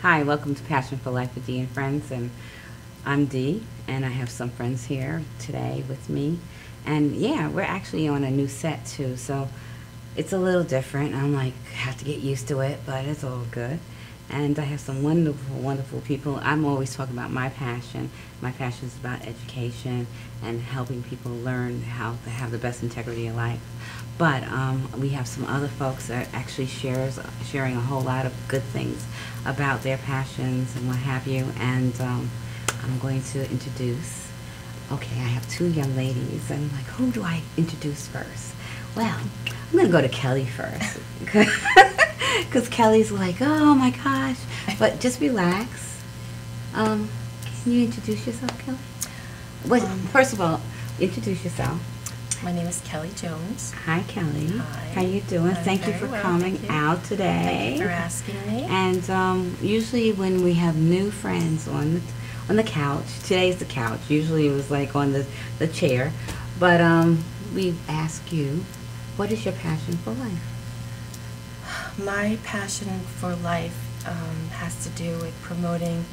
Hi, welcome to Passion for Life with Dee and Friends, and I'm Dee, and I have some friends here today with me, and yeah, we're actually on a new set too, so it's a little different. I'm like, have to get used to it, but it's all good. And I have some wonderful, wonderful people. I'm always talking about my passion. My passion is about education and helping people learn how to have the best integrity of life. But we have some other folks that actually sharing a whole lot of good things about their passions and what have you. And I'm going to introduce, okay, I have two young ladies. And I'm like, who do I introduce first? Well, I'm going to go to Kelly first. Because Kelly's like, oh my gosh. But just relax. Can you introduce yourself, Kelly? Well, first of all, introduce yourself. My name is Kelly Jones. Hi, Kelly. Hi. How you doing? Thank you for coming out today. Thank you for asking me. And usually when we have new friends on the couch, today's the couch. Usually it was like on the chair. But we ask you, what is your passion for life? My passion for life has to do with promoting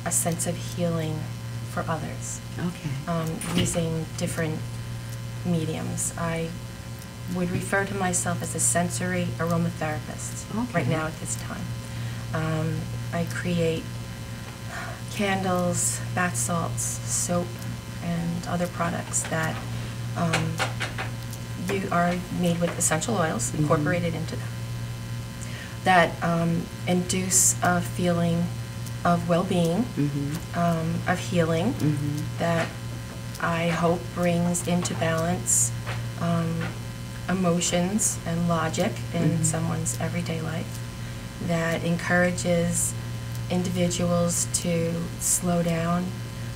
a sense of healing for others. Okay. Using different mediums. I would refer to myself as a sensory aromatherapist right now at this time. I create candles, bath salts, soap, and other products that are made with essential oils incorporated into them, that induce a feeling of well-being, of healing, that I hope brings into balance emotions and logic in someone's everyday life, that encourages individuals to slow down,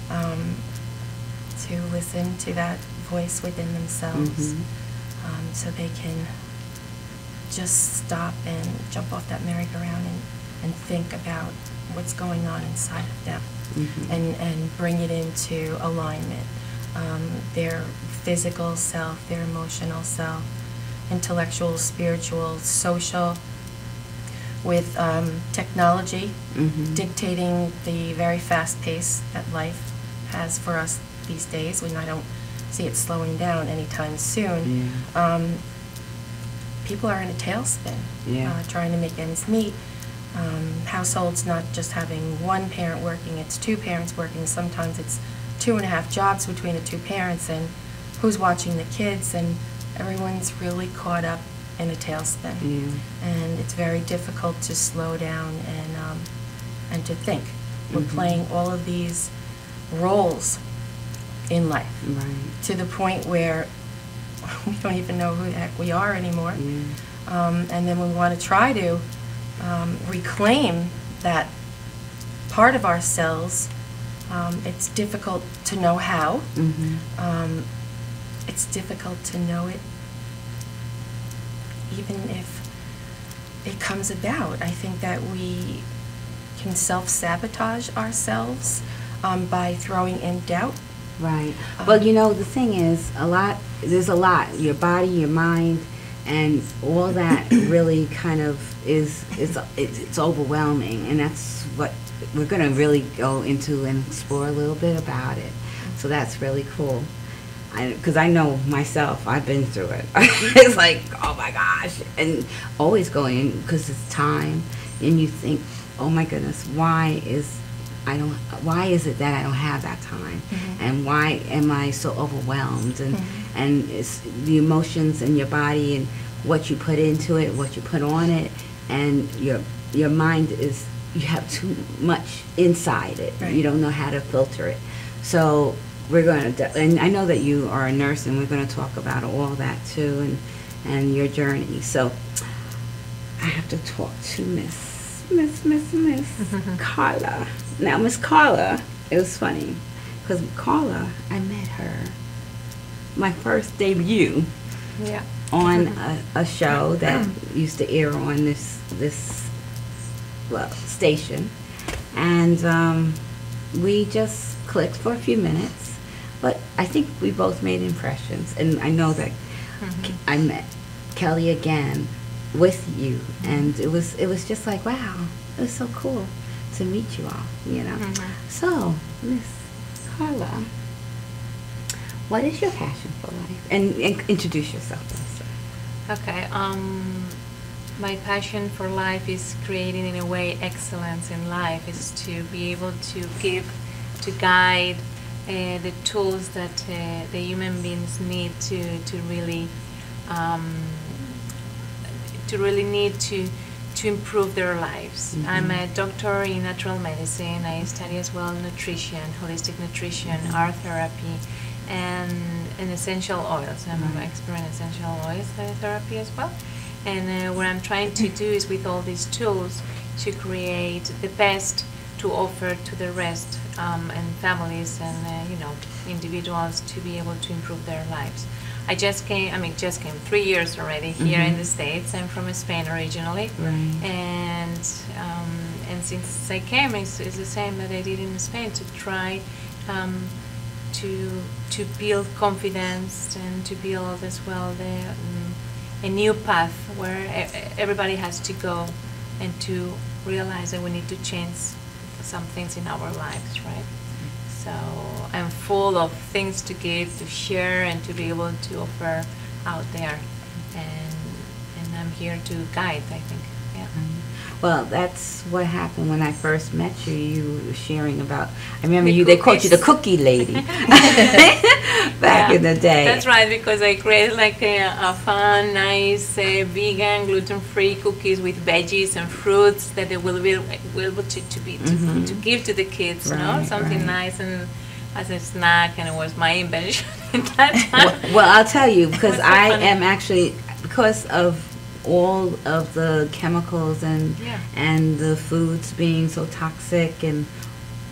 to listen to that voice within themselves, so they can just stop and jump off that merry-go-round and think about what's going on inside of them, and bring it into alignment. Their physical self, their emotional self, intellectual, spiritual, social, with technology dictating the very fast pace that life has for us these days, when I don't see it slowing down anytime soon. People are in a tailspin, trying to make ends meet. Households not just having one parent working, it's two parents working. Sometimes it's 2.5 jobs between the two parents, and who's watching the kids, and everyone's really caught up in a tailspin. And it's very difficult to slow down and to think. We're playing all of these roles in life to the point where we don't even know who the heck we are anymore. And then we want to try to reclaim that part of ourselves. It's difficult to know how. It's difficult to know it even if it comes about. I think that we can self-sabotage ourselves by throwing in doubt. Right. Well, you know, the thing is, there's a lot. Your body, your mind, and all that really kind of it's overwhelming, and that's what we're going to really go into and explore a little bit about it. So that's really cool. Because I know myself, I've been through it. It's like, oh my gosh, and always going, because it's time, and you think, oh my goodness, why is it that I don't have that time, and why am I so overwhelmed, and it's the emotions in your body and what you put into it, what you put on it, and your mind is, you have too much inside it. Right. You don't know how to filter it. So we're going to, and I know that you are a nurse, and we're going to talk about all that too, and your journey. So I have to talk to Miss Carla. Now, Miss Carla, it was funny, because Carla, I met her, my first debut Yeah. on a show that used to air on this station, and we just clicked for a few minutes, but I think we both made impressions, and I know that I met Kelly again with you, and it was just like, wow, it was so cool to meet you all, you know. So, Miss Carla, what is your passion for life? And introduce yourself also. Okay. My passion for life is creating, in a way, excellence in life. Is to be able to give, to guide the tools that the human beings need to really need to improve their lives. I'm a doctor in natural medicine. I study as well nutrition, holistic nutrition, art therapy, and essential oils. I'm an expert in essential oils therapy as well. And what I'm trying to do is, with all these tools, to create the best to offer to the rest, and families and individuals, to be able to improve their lives. I just came 3 years already here in the States. I'm from Spain originally, and since I came, it's the same that I did in Spain, to try to build confidence and to build as well a new path where everybody has to go, and to realize that we need to change some things in our lives, right? So I'm full of things to give, to share, and to be able to offer out there, and I'm here to guide, I think. Yeah. Well, that's what happened when I first met you. You were sharing about, I remember They called you the cookie lady back in the day. That's right, because I created like a fun, nice, vegan, gluten-free cookies with veggies and fruits that they will be able to give to the kids, something nice and as a snack, and it was my invention at that time. Well, I'll tell you, because so I funny. am actually, because of all of the chemicals and the foods being so toxic and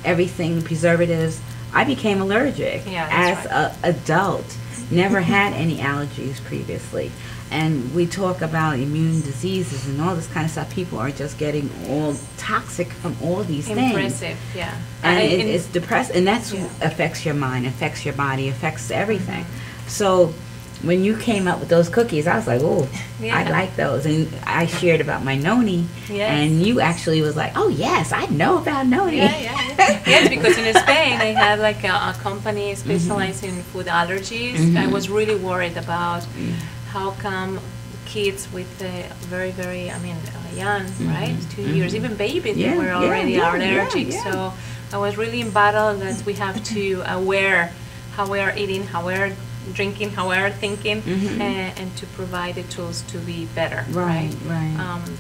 everything, preservatives, I became allergic as an adult. Never had any allergies previously. And we talk about immune diseases and all this kind of stuff. People are just getting all toxic from all these things. Impressive, yeah. And it's depressing, and that's what affects your mind, affects your body, affects everything. So when you came up with those cookies, I was like, oh, I like those. And I shared about my noni, and you actually was like, oh, yes, I know about noni. Yes, because in Spain I had like a company specialized in food allergies. I was really worried about how come kids with very, very, young, right, 2 years, even babies, they were already allergic. So I was really in battle that we have to aware how we are eating, how we are drinking, how we are thinking, and to provide the tools to be better. Right.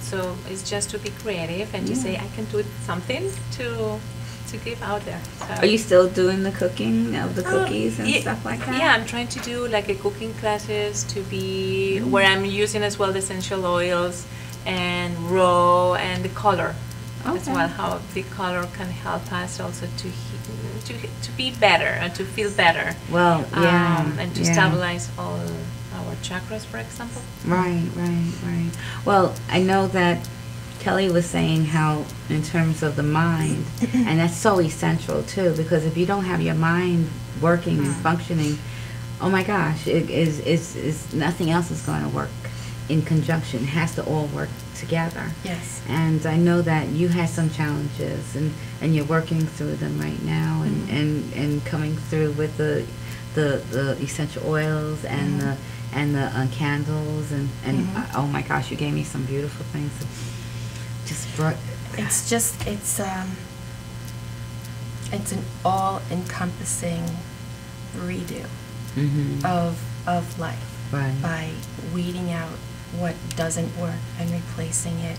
So it's just to be creative and to say, I can do something to give out there. So are you still doing the cooking of the cookies and stuff like that? Yeah, I'm trying to do like a cooking classes to be where I'm using as well the essential oils and raw and the color as well, how the color can help us also to be better and to feel better. Well, and to stabilize all our chakras, for example. Right. Well, I know that Kelly was saying how in terms of the mind, and that's so essential too, because if you don't have your mind working and functioning, oh my gosh, it's nothing else is going to work in conjunction. It has to all work together. Yes. And I know that you had some challenges, and you're working through them right now, and coming through with the essential oils and the candles, and oh my gosh, you gave me some beautiful things. It's an all-encompassing redo of life, by weeding out what doesn't work and replacing it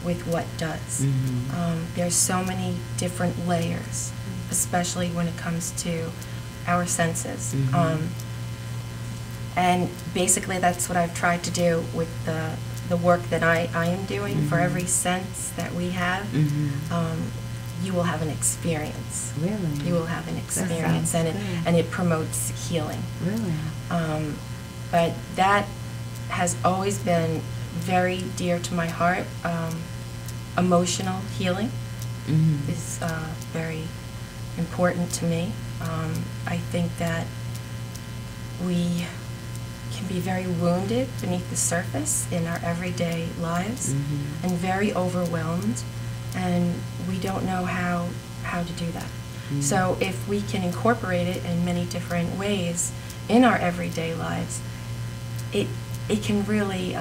with what does. Mhm. There's so many different layers, especially when it comes to our senses. Mhm. And basically that's what I've tried to do with the work that I am doing. For Mhm. every sense that we have, Mhm. you will have an experience. Really? You will have an experience, sounds and good. and it promotes healing. Really? But that has always been very dear to my heart. Emotional healing Mhm. is very important to me. I think that we can be very wounded beneath the surface in our everyday lives, Mhm. and very overwhelmed, and we don't know how to do that. Mhm. So if we can incorporate it in many different ways in our everyday lives, it can really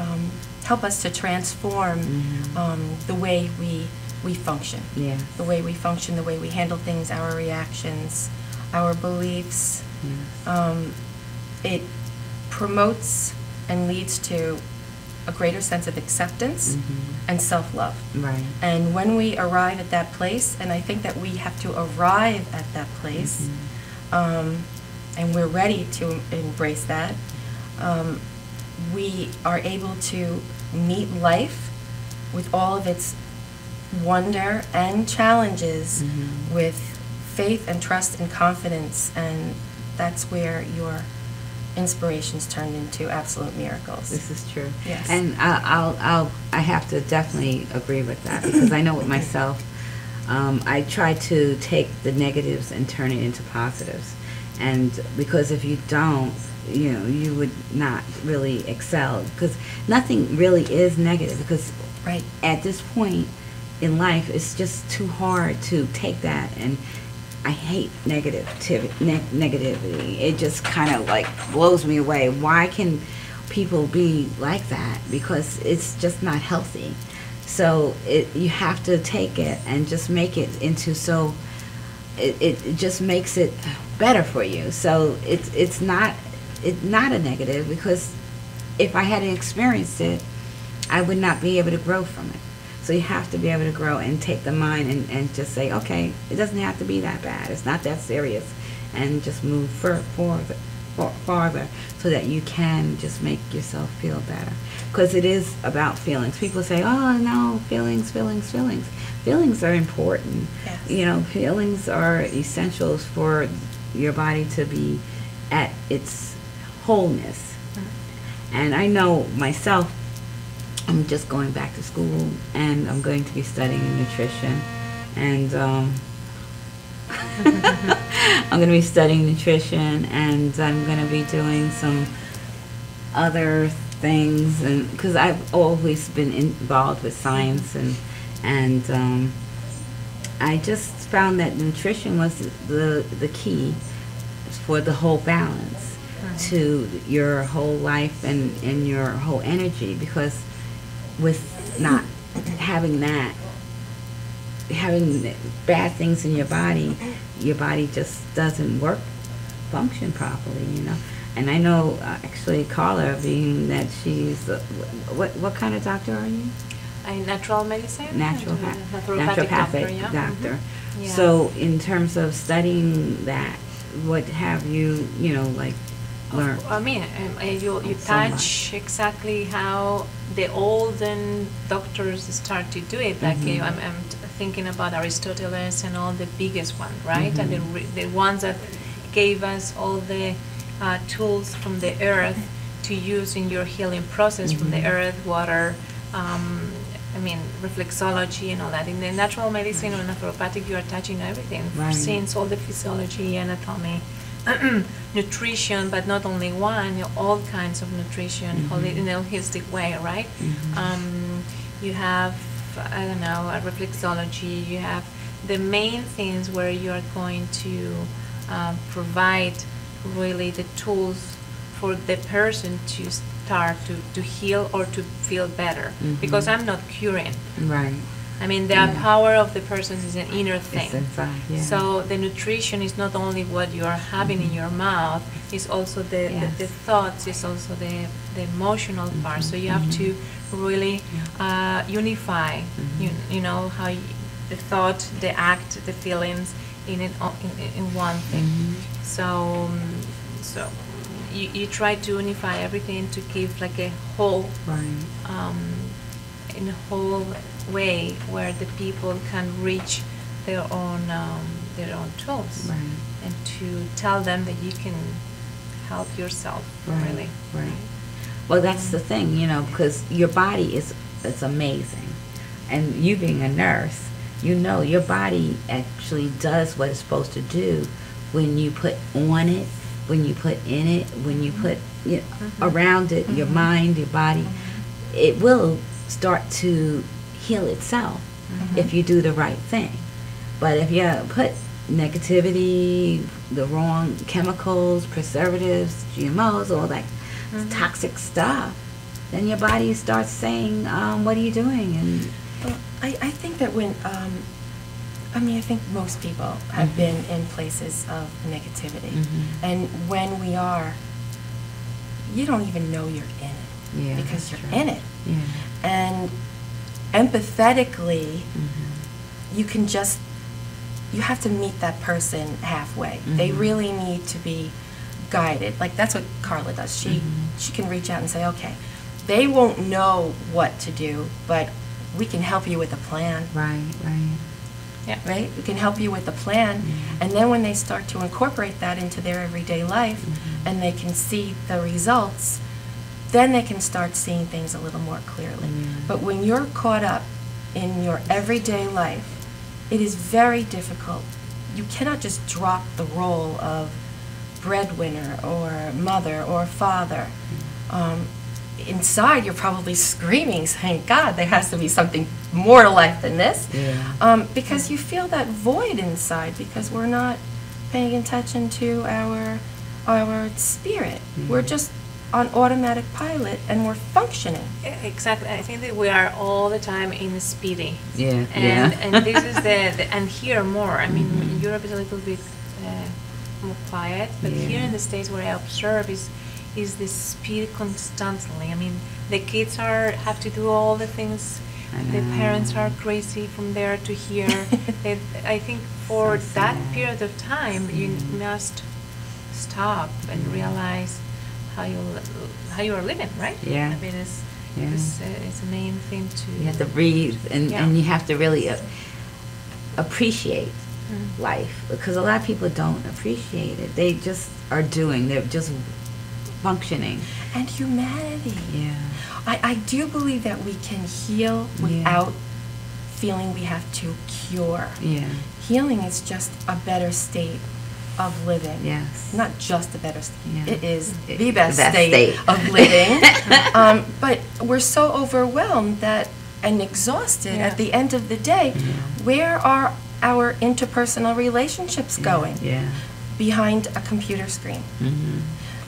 help us to transform Mhm. the way we function. Yes. The way we function, the way we handle things, our reactions, our beliefs. Yes. It promotes and leads to a greater sense of acceptance Mhm. and self-love. Right. And when we arrive at that place, and I think that we have to arrive at that place, and we're ready to embrace that, we are able to meet life with all of its wonder and challenges Mhm. with faith and trust and confidence, and that's where your inspirations turned into absolute miracles. This is true. Yes. And I have to definitely agree with that, because I know with myself, I try to take the negatives and turn it into positives. And because if you don't, you would not really excel, because nothing really is negative, because Right. at this point in life, it's just too hard to take that, and I hate negativity. It just kind of like blows me away. Why can people be like that? Because it's just not healthy. So you have to take it and just make it into it just makes it better for you. So it's not a negative, because if I hadn't experienced it, I would not be able to grow from it. So you have to be able to grow and take the mind and just say, okay, it doesn't have to be that bad. It's not that serious. And just move farther so that you can just make yourself feel better. Because it is about feelings. People say, oh, no, feelings. Feelings are important. Yes. Feelings are essentials for your body to be at its wholeness. And I know myself, I'm just going back to school, and I'm going to be studying nutrition, and I'm going to be studying nutrition, and I'm going to be doing some other things, and because I've always been involved with science, and I just found that nutrition was the key for the whole balance to your whole life and your whole energy, because with not having that, having bad things in your body just doesn't function properly, And I know, actually, Carla, being that she's, what kind of doctor are you? Natural medicine? Naturopathic doctor. Yeah. So in terms of studying that, what have you, learned? I mean, you So touch exactly how the olden doctors start to do it. Like Mhm. I'm thinking about Aristotle and all the biggest ones, right? And the ones that gave us all the tools from the earth to use in your healing process, from the earth, water, reflexology and all that. In the natural medicine or naturopathic, you are touching everything, Right. since all the physiology, anatomy, nutrition, but not only one, all kinds of nutrition, in a holistic way, right? You have, a reflexology, you have the main things where you are going to provide really the tools for the person to start to heal or to feel better. Because I'm not curing. Right. The power of the person is an inner thing. It's inside, yeah. So the nutrition is not only what you are having in your mouth, it's also the Yes. thoughts, it's also the the emotional part. So you have to really unify, you know, how the thought, the act, the feelings in one thing. So you try to unify everything to give like a whole, in a whole way where the people can reach their own tools, and to tell them that you can help yourself, really. Right. Well, that's the thing, you know, because your body is amazing, and you being a nurse, you know, your body actually does what it's supposed to do when you put on it, when you put in it, when you put around it, your mind, your body, it will start to heal itself if you do the right thing. But if you put negativity, the wrong chemicals, preservatives, GMOs, all that toxic stuff, then your body starts saying, what are you doing? And well, I think that when, I think most people have been in places of negativity. And when we are, you don't even know you're in it because you're in it. And empathetically, you can just, you have to meet that person halfway. They really need to be guided. Like that's what Carla does. She can reach out and say, okay, they won't know what to do, but we can help you with a plan. Right? We can help you with the plan, and then when they start to incorporate that into their everyday life, and they can see the results, then they can start seeing things a little more clearly. But when you're caught up in your everyday life, it is very difficult. You cannot just drop the role of breadwinner or mother or father. Inside, you're probably screaming, saying, God, there has to be something more to life than this. Because you feel that void inside because we're not paying attention to our spirit. We're just on automatic pilot and we're functioning. Exactly. I think that we are all the time in speedy. and this is and here more. I mean, Europe is a little bit more quiet, but here in the States, what I observe is this speed constantly. I mean, the kids have to do all the things. The parents are crazy from there to here. I think for that period of time, you must stop and realize how you are living, right? I mean, it's the main thing to. You have to breathe, and you have to really appreciate life, because a lot of people don't appreciate it. They just are doing. They're just functioning. And humanity. I do believe that we can heal without feeling we have to cure. Healing is just a better state of living. Not just a better state. It is the best state of living. But we're so overwhelmed and exhausted at the end of the day. Where are our interpersonal relationships going? Behind a computer screen.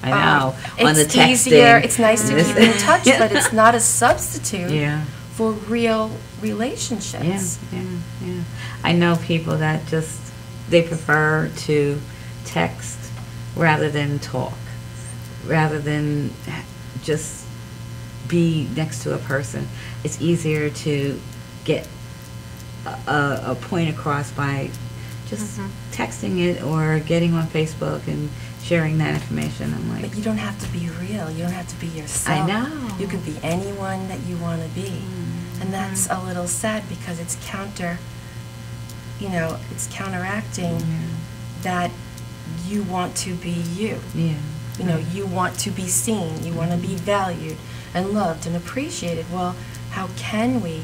I know. On the It's texting. easier. It's nice to keep in touch, but it's not a substitute for real relationships. I know people that they prefer to text rather than talk, rather than just be next to a person. It's easier to get a point across by just texting it or getting on Facebook and sharing that information. I'm like, but you don't have to be real. You don't have to be yourself. I know. You can be anyone that you want to be. And that's a little sad because it's it's counteracting that you want to be you. You know, you want to be seen. You want to be valued and loved and appreciated. Well, how can we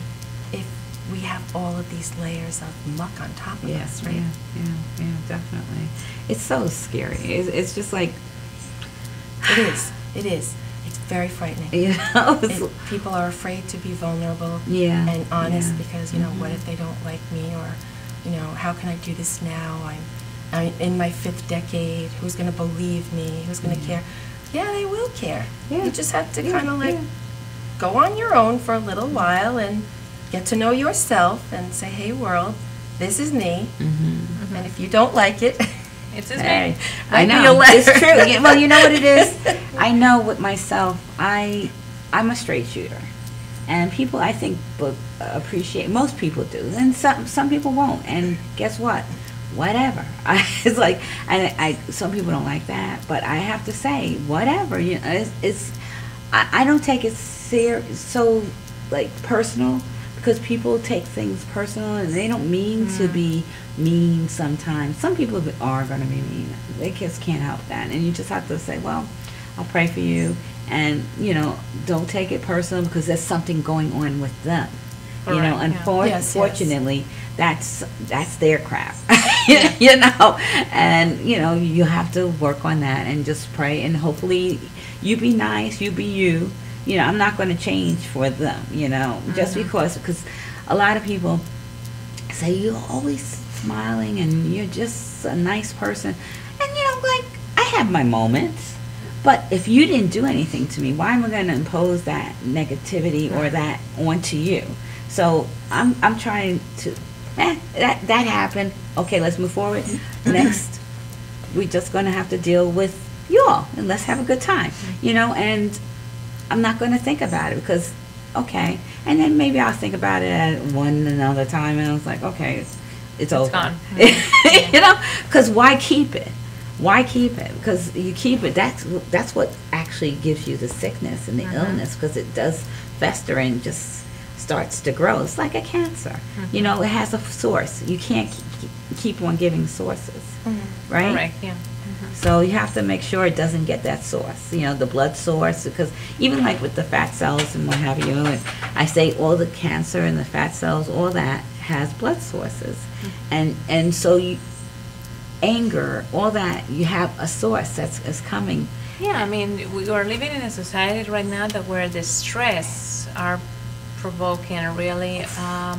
if we have all of these layers of muck on top of us, right? Yeah, definitely. It's so scary. It's just like... It is. It's very frightening. People are afraid to be vulnerable and honest because, what if they don't like me, or, how can I do this now? I'm in my 5th decade. Who's going to believe me? Who's going to care? Yeah, they will care. You just have to kind of go on your own for a little while and get to know yourself and say, hey, world, this is me. And if you don't like it, It's his Hey, name. I Write me a know. letter. It's true. Yeah, well, you know what it is? I know with myself, I'm a straight shooter. And people, I think, appreciate, most people do. And some people won't. And guess what? Whatever. It's like, and some people don't like that, but I have to say, whatever. You know, I don't take it so like personal, because people take things personal and they don't mean to be mean sometimes. Some people are going to be mean. They just can't help that. And you just have to say, well, I'll pray for you. And, you know, don't take it personal because there's something going on with them. You know, unfortunately, that's their crap. You know, and, you know, you have to work on that and just pray. And hopefully you be nice, you be you. You know, I'm not going to change for them, you know, just because a lot of people say you're always smiling and you're just a nice person. And, you know, like, I have my moments. But if you didn't do anything to me, why am I going to impose that negativity or that onto you? So I'm trying to, that happened. Okay, let's move forward. Next, we're just going to have to deal with y'all and let's have a good time, you know, and I'm not going to think about it because, okay. And then maybe I'll think about it at another time and I was like, okay, it's over. Gone. You know, because why keep it? Why keep it? Because you keep it, that's what actually gives you the sickness and the illness, because it does fester and just starts to grow. It's like a cancer. You know, it has a source. You can't keep on giving sources, right? Correct, yeah. So you have to make sure it doesn't get that source, you know, the blood source, because even like with the fat cells and what have you, and I say all the cancer and the fat cells, all that has blood sources. And so anger, all that, you have a source that's coming. Yeah, I mean, we are living in a society right now that where the stress are provoking really a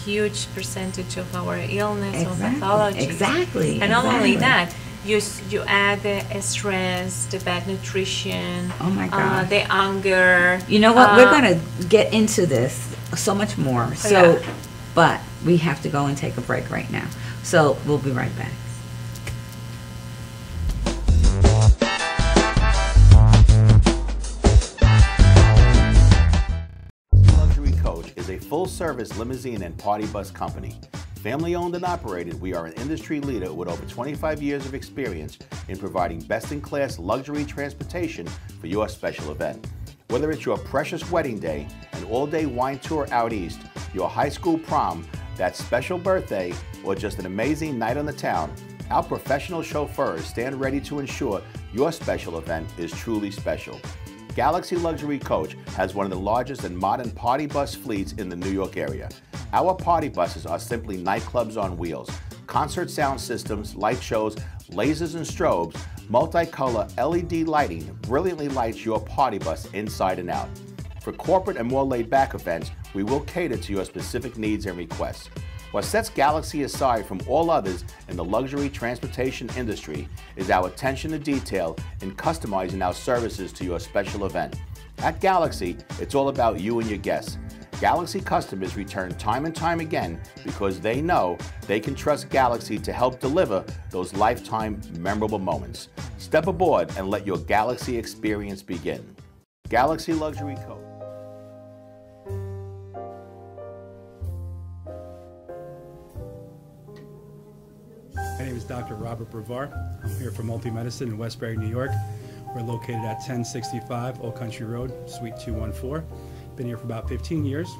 huge percentage of our illness or pathology. Exactly. And not only that, you add the stress, the bad nutrition, oh my God, the anger. You know what? We're going to get into this so much more. So, but we have to go and take a break right now. So we'll be right back. Luxury Coach is a full-service limousine and party bus company. Family-owned and operated, we are an industry leader with over 25 years of experience in providing best-in-class luxury transportation for your special event. Whether it's your precious wedding day, an all-day wine tour out east, your high school prom, that special birthday, or just an amazing night on the town, our professional chauffeurs stand ready to ensure your special event is truly special. Galaxy Luxury Coach has one of the largest and modern party bus fleets in the New York area. Our party buses are simply nightclubs on wheels. Concert sound systems, light shows, lasers and strobes, multicolor LED lighting brilliantly lights your party bus inside and out. For corporate and more laid-back events, we will cater to your specific needs and requests. What sets Galaxy aside from all others in the luxury transportation industry is our attention to detail in customizing our services to your special event. At Galaxy, it's all about you and your guests. Galaxy customers return time and time again because they know they can trust Galaxy to help deliver those lifetime memorable moments. Step aboard and let your Galaxy experience begin. Galaxy Luxury Coach. My name is Dr. Robert Brevard. I'm here for Multi-Medicine in Westbury, New York. We're located at 1065 Old Country Road, Suite 214. Been here for about 15 years.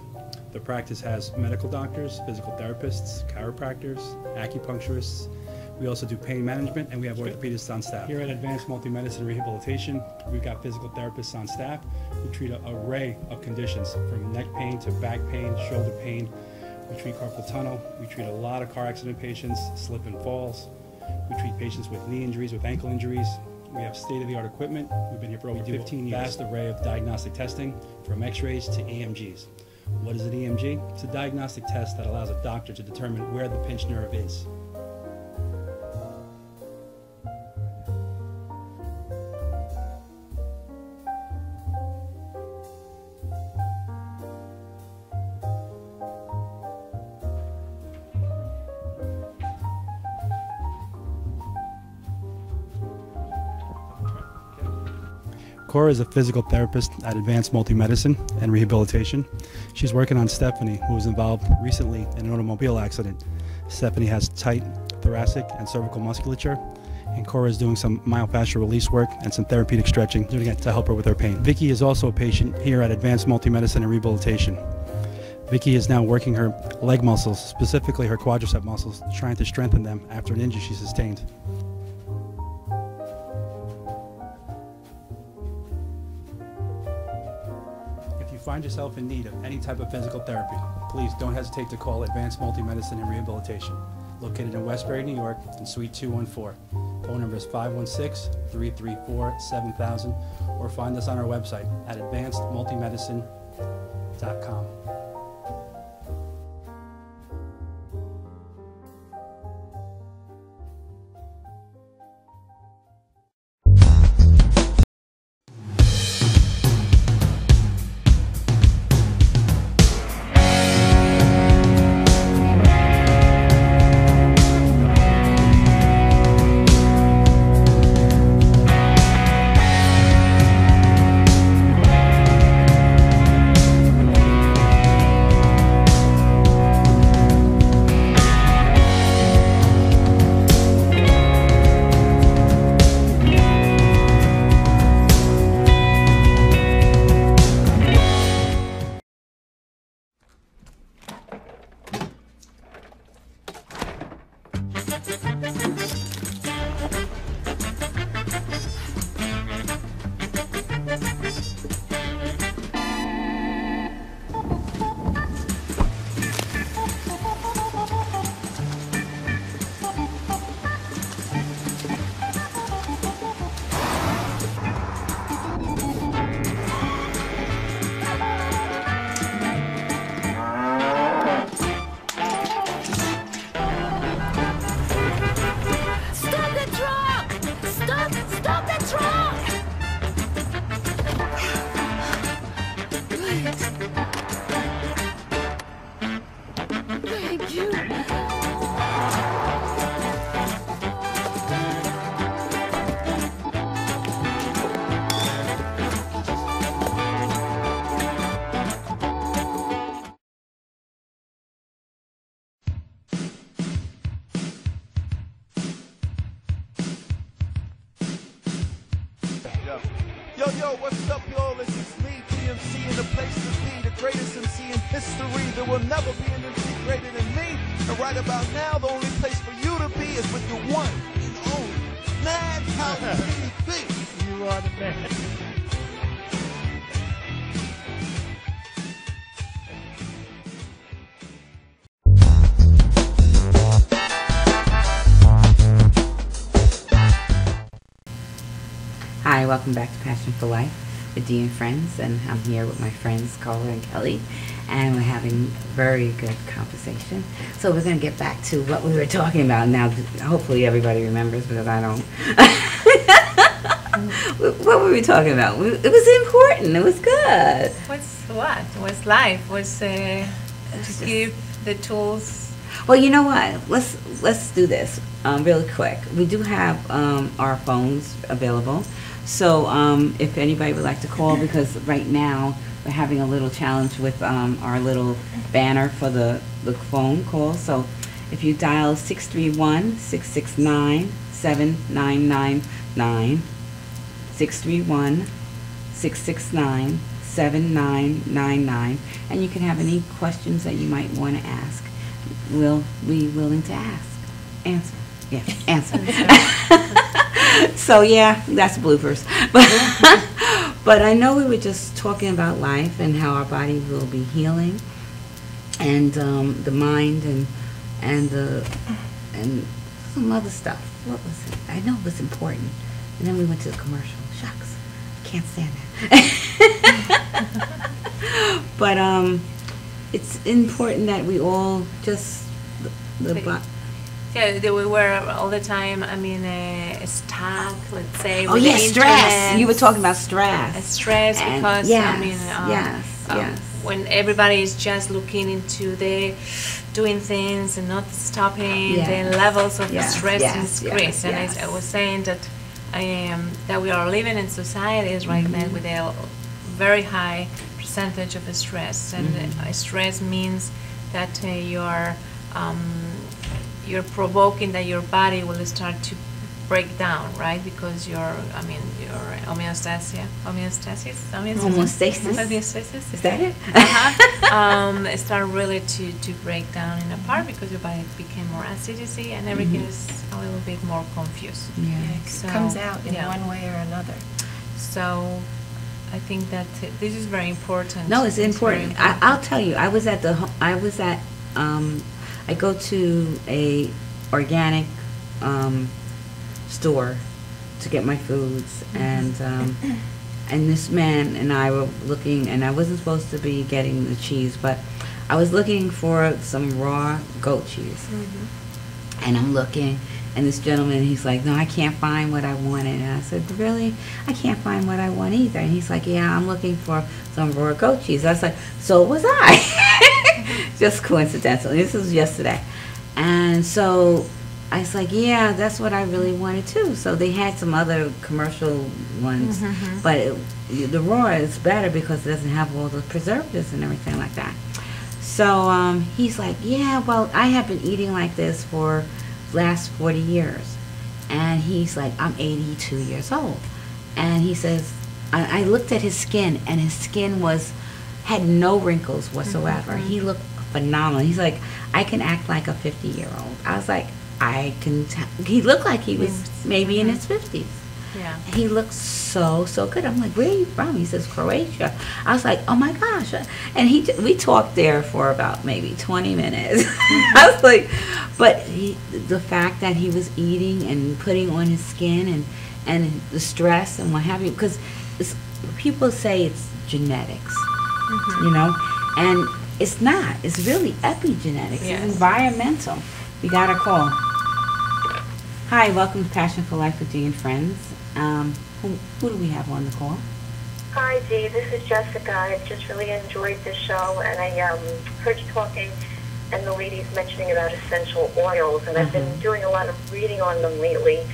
The practice has medical doctors, physical therapists, chiropractors, acupuncturists. We also do pain management, and we have orthopedists on staff. Here at Advanced Multi-Medicine Rehabilitation, we've got physical therapists on staff who treat an array of conditions, from neck pain to back pain, shoulder pain. We treat carpal tunnel. We treat a lot of car accident patients, slip and falls. We treat patients with knee injuries, with ankle injuries. We have state-of-the-art equipment. We've been here for over 15 years. Vast array of diagnostic testing, from x-rays to EMGs. What is an EMG? It's a diagnostic test that allows a doctor to determine where the pinched nerve is. Cora is a physical therapist at Advanced Multi-Medicine and Rehabilitation. She's working on Stephanie, who was involved recently in an automobile accident. Stephanie has tight thoracic and cervical musculature, and Cora is doing some myofascial release work and some therapeutic stretching doing it to help her with her pain. Vicky is also a patient here at Advanced Multi-Medicine and Rehabilitation. Vicky is now working her leg muscles, specifically her quadricep muscles, trying to strengthen them after an injury she sustained. If you find yourself in need of any type of physical therapy, please don't hesitate to call Advanced Multi-Medicine and Rehabilitation, located in Westbury, New York, in Suite 214. Phone number is 516-334-7000, or find us on our website at advancedmultimedicine.com. Yo, what's up, y'all? This is me, DMC, in the place to be, the greatest MC in history. There will never be an MC greater than me. And right about now, the only place for you to be is with your one and only Madhouse TV. You are the man. Hi, welcome back to Passion for Life with Dee and Friends, and I'm here with my friends Carla and Kelly, and we're having a very good conversation. So we're going to get back to what we were talking about now. Hopefully everybody remembers, because I don't. What were we talking about? It was important. It was good. What? Was life? Was to give the tools. Well, you know what? Let's do this really quick. We do have our phones available. So if anybody would like to call, because right now we're having a little challenge with our little banner for the phone call. So if you dial 631-669-7999, 631-669-7999, and you can have any questions that you might want to ask. We'll be willing to answer. So yeah, that's bloopers. But I know we were just talking about life and how our body will be healing, and the mind and some other stuff. What was it? I know it was important. And then we went to the commercial. Shucks, can't stand that. But it's important that we all just Yeah, we were all the time, stuck, let's say, oh with yeah, the stress. internet. You were talking about stress. Stress, And because, yes, when everybody is just looking into doing things and not stopping, Yes. the levels of Yes, stress yes, increase. yes, And yes. I was saying that that we are living in societies right now with a very high percentage of stress, and stress means that you're provoking that your body will start to break down, right? Because your homeostasis. Is that it? Start really to break down in a part because your body became more acidity and everything is a little bit more confused. Yeah. It comes out in one way or another. So I think that this is very important. No, it's very important. I'll tell you, I go to a organic store to get my foods, and this man and I were looking, and I wasn't supposed to be getting the cheese, but I was looking for some raw goat cheese, and I'm looking, and this gentleman, he's like, no, I can't find what I wanted. And I said, really? I can't find what I want either. And he's like, yeah, I'm looking for some raw goat cheese. I was like, so was I. Just coincidentally. This was yesterday. And so I was like, yeah, that's what I really wanted too. So they had some other commercial ones, but the raw is better because it doesn't have all the preservatives and everything like that. So he's like, yeah, well, I have been eating like this for last 40 years. And he's like, I'm 82 years old. And he says, I looked at his skin, and his skin had no wrinkles whatsoever. He looked phenomenal. He's like, I can act like a 50-year-old. I was like, he looked like he was maybe in his 50s. Yeah. He looked so good. I'm like, where are you from? He says, Croatia. I was like, oh my gosh. And we talked there for about maybe 20 minutes. I was like, but the fact that he was eating and putting on his skin and the stress and what have you, because people say it's genetics, you know, and it's not. It's really epigenetics. Yes. It's environmental. We got a call. Hi, welcome to Passion for Life with Dee and Friends. Who do we have on the call? Hi, Dee. This is Jessica. I just really enjoyed this show, and I heard you talking and the ladies mentioning about essential oils, and I've been doing a lot of reading on them lately.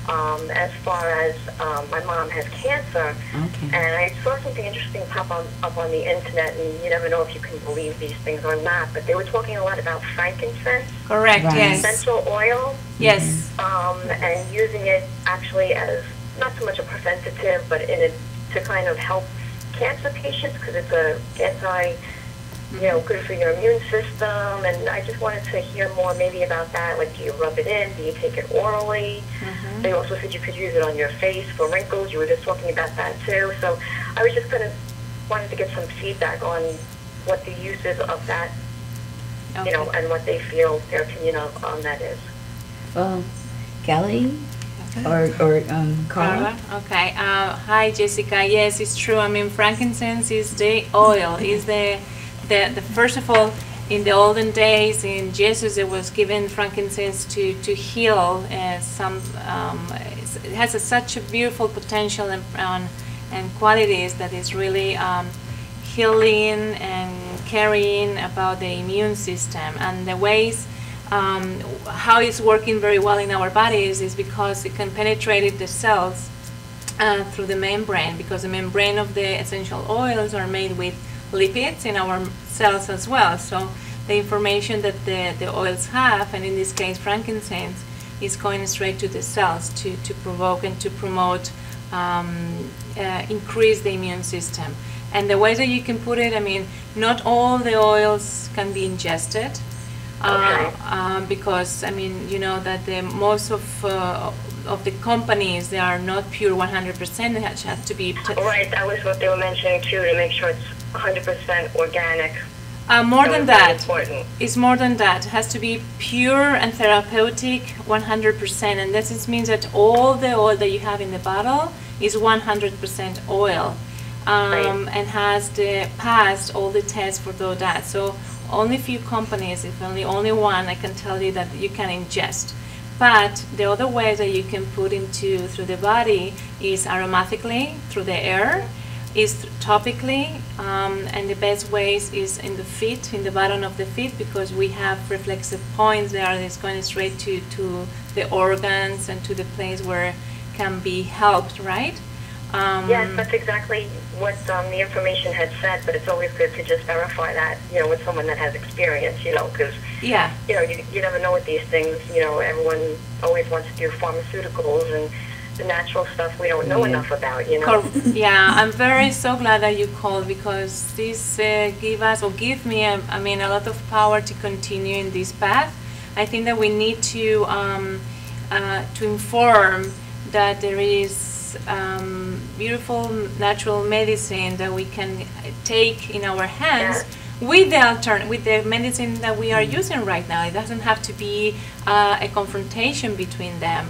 As far as my mom has cancer, and I saw something interesting pop up on the internet, and you never know if you can believe these things or not, but they were talking a lot about frankincense. Correct, Right. yes. Essential oil. Yes. And using it actually as not so much a preventative, but to kind of help cancer patients, because it's a good for your immune system. And I just wanted to hear more maybe about that. Like, do you rub it in? Do you take it orally? They also said you could use it on your face for wrinkles. You were just talking about that too. So I was just wanted to get some feedback on what the uses of that, Okay. and what they feel their opinion on that is. Well, Kelly or Carla? Okay. Hi, Jessica. Yes, it's true. I mean, frankincense is the oil. Is the first of all, in the olden days, in Jesus, it was given frankincense to heal some. It has such a beautiful potential and qualities that is really healing and caring about the immune system, and the ways how it's working very well in our bodies is because it can penetrate the cells through the membrane, because the membrane of the essential oils are made with lipids in our cells as well. So the information that the oils have, and in this case frankincense, is going straight to the cells to provoke and to promote increase the immune system. And the way that you can put it, I mean, not all the oils can be ingested. Because I mean, you know that most of the companies, they are not pure 100%. They have to be Right, that was what they were mentioning too, to make sure it's 100% organic. more than that. Important. It's more than that. It has to be pure and therapeutic 100%, and this means that all the oil that you have in the bottle is 100% oil, and has passed all the tests for that. So only few companies, if only one, I can tell you that you can ingest. But the other way that you can put through the body is aromatically, through the air, is topically, and the best ways is in the feet, in the bottom of the feet, because we have reflexive points there that's going straight to the organs and to the place where can be helped, right? Yes, that's exactly what the information had said, but it's always good to just verify that, with someone that has experience, because, Yeah. You never know with these things. Everyone always wants to do pharmaceuticals and the natural stuff we don't know enough about, Yeah, I'm very so glad that you called, because this give me, a lot of power to continue in this path. I think that we need to inform that there is beautiful natural medicine that we can take in our hands with the medicine that we are using right now. It doesn't have to be a confrontation between them.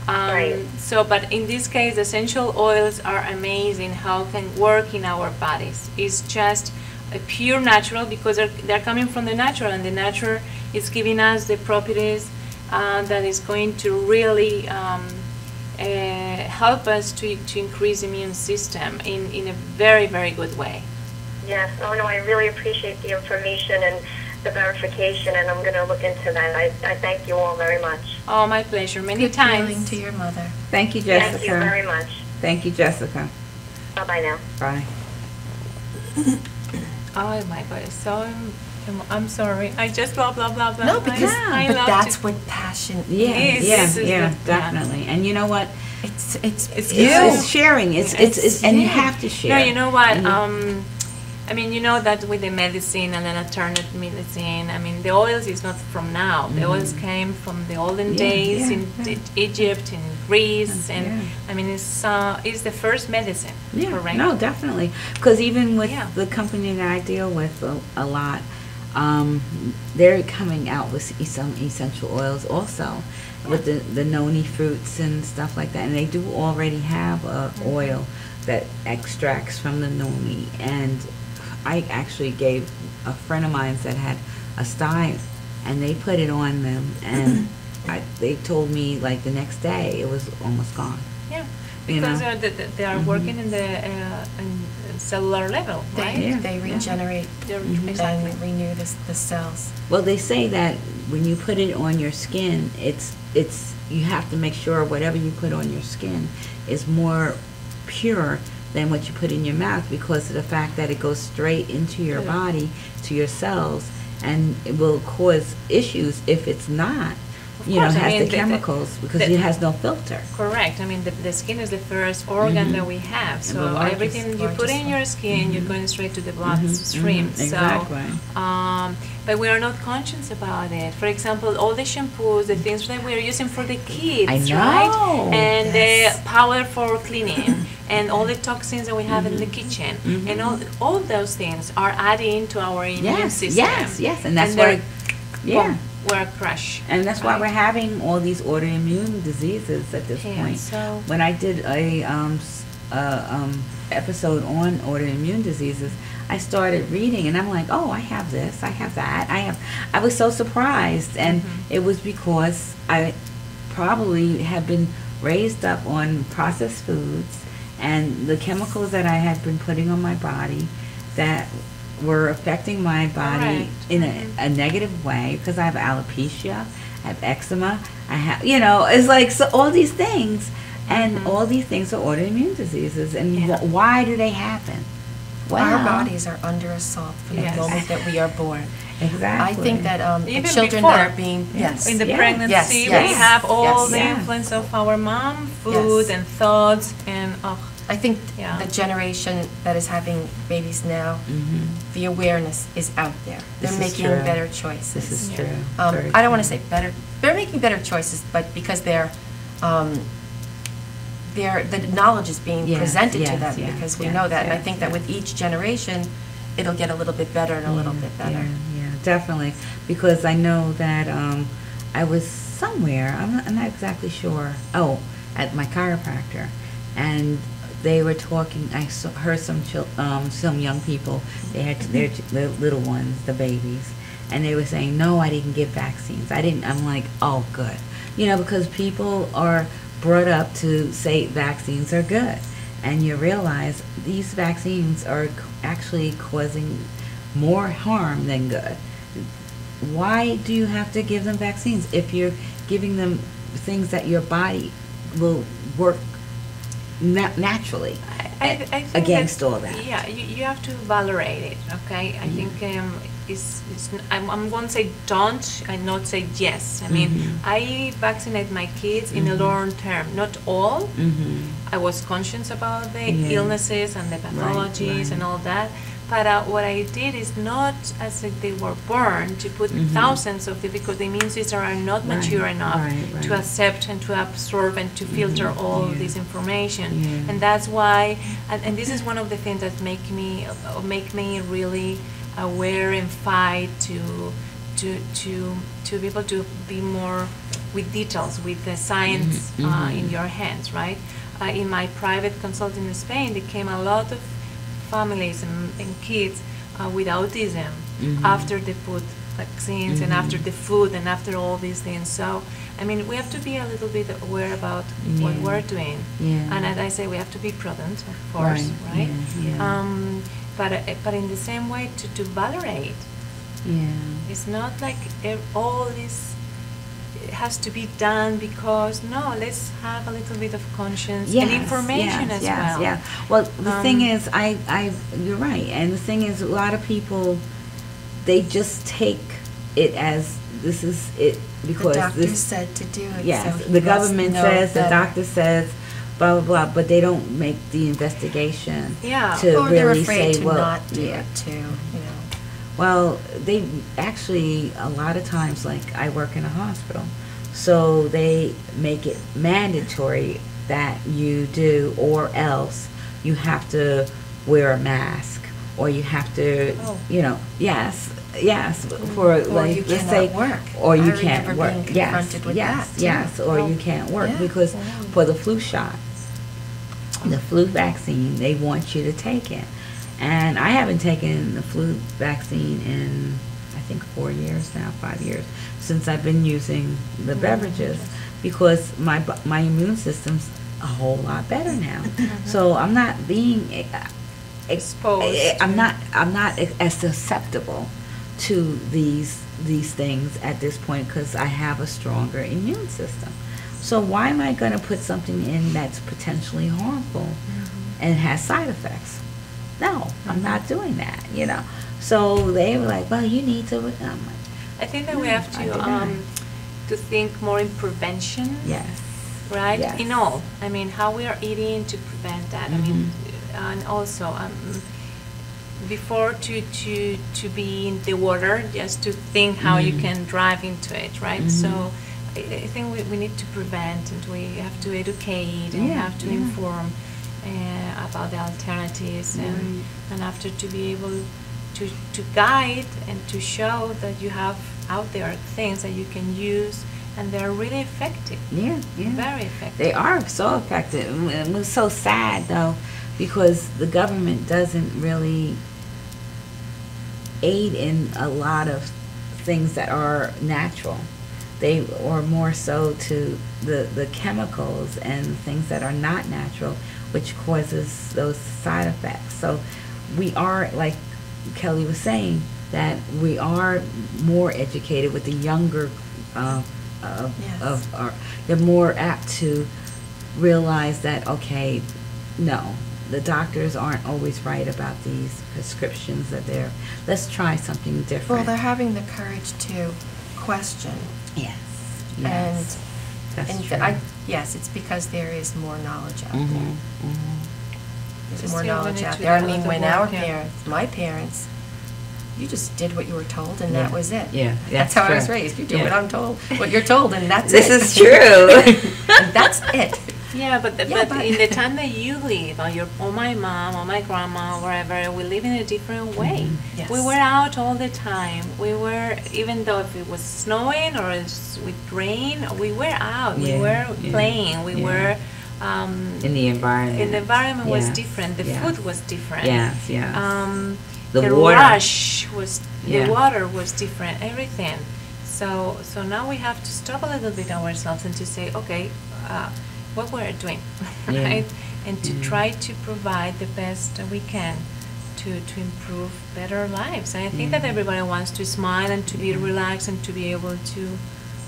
Right. So, but in this case, essential oils are amazing how can work in our bodies. It's just a pure natural, because they're coming from the natural, and the natural is giving us the properties that is going to really help us to increase immune system in a very, very good way. Yes. Oh, no, I really appreciate the information and the verification, and I'm going to look into that. I thank you all very much. Oh, my pleasure. Many Good healing times. to your mother. Thank you, Jessica. Thank you very much. Thank you, Jessica. Bye-bye now. Bye. Oh my God, so I'm sorry. I just blah blah blah blah. No, because I but love that's to- what passion Yeah, Yes, yeah, this is yeah, the- definitely. And you know what? It's It's you. sharing. It's and you have to share. No, you know what? And You know that with the medicine and then alternative medicine, the oils is not from now. The oils came from the olden Yeah, days yeah, in yeah. Egypt and Greece, and Yeah. it's the first medicine. Yeah, correct? no, definitely. Because even with Yeah. the company that I deal with a lot, they're coming out with some essential oils also, with the noni fruits and stuff like that. And they do already have a oil that extracts from the noni. And I actually gave a friend of mine that had a sty, and they put it on them, and they told me like the next day it was almost gone. Yeah, You because know? they are working in the in cellular level, right? Yeah. They regenerate They're- Mhm. exactly. and renew the cells. Well, they say that when you put it on your skin, it's you have to make sure whatever you put on your skin is more pure than what you put in your mouth, because of the fact that it goes straight into your Yeah. body, to your cells, and it will cause issues if it's not. Of You know, course, I has mean, the chemicals, because the- it has no filter. Correct. The skin is the first organ Mhm. that we have. And So the largest- everything you put in largest your skin, you're going straight to the bloodstream. Exactly. So, but we are not conscious about it. For example, all the shampoos, the things that we are using for the kids, I know. right? And Yes. the powder for cleaning, and all the toxins that we have in the kitchen, and all those things are adding to our immune Yes, system. yes, and that's they're- why, yeah. we're crushed. And that's why right? we're having all these autoimmune diseases at this Yeah, point. so- When I did a episode on autoimmune diseases, I started reading, and I'm like, oh, I have this, I have that, I was so surprised, and it was because I probably have been raised up on processed foods and the chemicals that I had been putting on my body that were affecting my body Correct. in a negative way, because I have alopecia, I have eczema, I have, it's like, so all these things, and all these things are autoimmune diseases, and Yeah. why do they happen? Our bodies are under assault from Yes. the moment that we are born. Exactly. I think that the Even children before. that are being In the Yeah. pregnancy, Yes, we yes, have all yes. the Yeah. influence of our mom, food, Yes. and thoughts, and I think Yeah. the generation that is having babies now, the awareness is out there. They're This is making true. better choices. This is Yeah. true. Very I don't want to true. say better. They're making better choices, but because the knowledge is being Yes, presented to yes, them, yes, because we yes, know that. And I yes, think that yes. with each generation, it'll get a little bit better and a little bit better. Yeah, definitely. Because I know that I was somewhere, I'm not exactly sure, at my chiropractor, and they were talking, heard some young people, they had their little ones, the babies, and they were saying, no, I didn't give vaccines. I'm like, oh, good. Because people are brought up to say vaccines are good. And you realize these vaccines are actually causing more harm than good. Why do you have to give them vaccines if you're giving them things that your body will work naturally I think against that, all that. Yeah, you have to valorate it, okay? I think I'm going to say don't and not say yes. I mean, I vaccinate my kids in the long term, not all. I was conscious about the illnesses and the pathologies and all that. But what I did is not as if they were born to put thousands of them, because the immune system are not mature enough to accept and to absorb and to filter all this information. And that's why, and this is one of the things that make me really aware and fight to be able to be more with details, with the science in your hands, right? In my private consulting in Spain, there came a lot of families and kids with autism after they put vaccines and after the food and after all these things. So, I mean, we have to be a little bit aware about what we're doing. And as I say, we have to be prudent, of course, right? But in the same way, to valorate. It's not like all this has to be done because, no, let's have a little bit of conscience and information as well. Yeah. Well, the thing is, you're right. And the thing is, a lot of people, they just take it as this is it because the doctor said to do it. Yes, so the government says, the better. doctor says, blah, blah, blah, but they don't make the investigation to or really they're afraid say, to well, not do it too, you know. Well, they actually, a lot of times, like I work in a hospital, so they make it mandatory that you do, or else you have to wear a mask, or you have to, you know, yes, for Or like, you let's cannot say, work. or you I can't remember work, being yes, confronted with yes, that, yes, too. or you can't work, Yeah. because for the flu shot, the flu vaccine, they want you to take it. And I haven't taken the flu vaccine in, I think, 4 years now, 5 years, since I've been using the beverages, because my immune system's a whole lot better now. So I'm not being Exposed. I'm not as susceptible to these things at this point because I have a stronger immune system. So why am I going to put something in that's potentially harmful and has side effects? No, I'm not doing that, you know. So they were like, well, you need to. I'm like, I think that we have to think more in prevention. yes. Right? Yes. In all. I mean, how we are eating to prevent that. I mean, and also before to be in the water, just to think how you can drive into it, right? So I think we need to prevent, and we have to educate and have to inform about the alternatives, and after to be able to guide and to show that you have out there things that you can use, and they're really effective. Yeah. Very effective. They are so effective. And it's so sad, though, because the government doesn't really aid in a lot of things that are natural. They are more so to the chemicals and things that are not natural, which causes those side effects. So we are, like Kelly was saying, that we are more educated with the younger they're more apt to realize that, okay, no, the doctors aren't always right about these prescriptions that let's try something different. Well, they're having the courage to question. Yes. And true. yes, it's because there is more knowledge out there. There's Just more still knowledge need out to there. I do mean, the when work, our yeah. parents, my parents, you just did what you were told, and that was it. Yeah, That's how I was true. raised. You do Yeah. what I'm told, what you're told, and that's This it. is true. And that's it. Yeah, but Yeah, but- in the time that you live, or my mom, or my grandma, wherever, we live in a different way. Yes. We were out all the time. We were, even though if it was snowing or with rain, we were out. We were playing. We were. In the environment. And the environment was Yes, different. The yes. food was different. Yes. The water. rush was, Yeah. the water was different. Everything. So now we have to stop a little bit ourselves and to say, okay, what we're doing, Yeah. right? And to try to provide the best that we can to improve better lives. And I think that everybody wants to smile and to be relaxed and to be able to,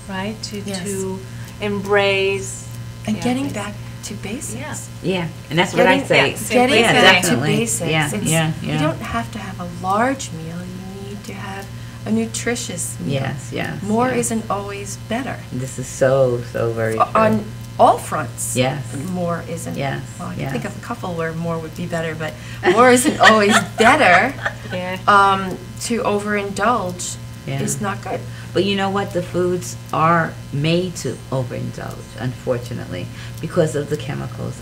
right, Yes. to embrace. And yeah, getting things. back to basics. Yeah, and that's what I say. Getting yeah, back to definitely. basics. Yeah, It's- yeah, You yeah. don't have to have a large meal. You need to have a nutritious meal. Yes. More yes. isn't always better. This is so very true. On all fronts. Yes. More isn't. Yes, Well, I can yes. think of a couple where more would be better, but more isn't always better. Yeah. To overindulge Yeah. is not good. But you know what? The foods are made to overindulge, unfortunately, because of the chemicals.